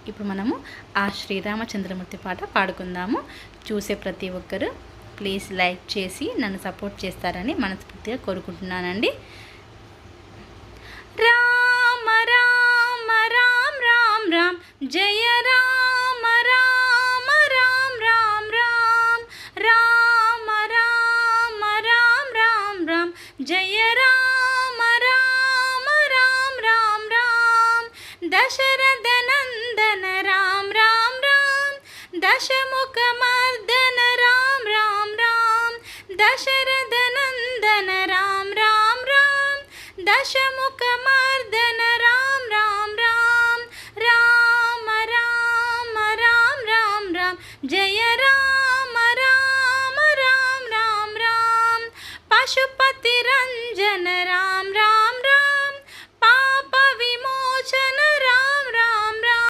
ఇప్పుడు మనము ఆ శ్రీరామచంద్రమూర్తి పాట పాడుకుందాము. చూసే ప్రతి ఒక్కరు ప్లీజ్ లైక్ చేసి నన్ను సపోర్ట్ చేస్తారని మనస్ఫూర్తిగా కోరుకుంటున్నానండి. రామ రామ రామ రామ రామ జయ రామ రామ రామ రామ రామ రామ రామ రామ రామ జయ రామ రామ రామ రామ రామ దశరథ నందన రామ రామ రామ దశముఖ మర్దన రామ రామ రామ దశరథ నందన రామ రామ రామ దశముఖ మర్దన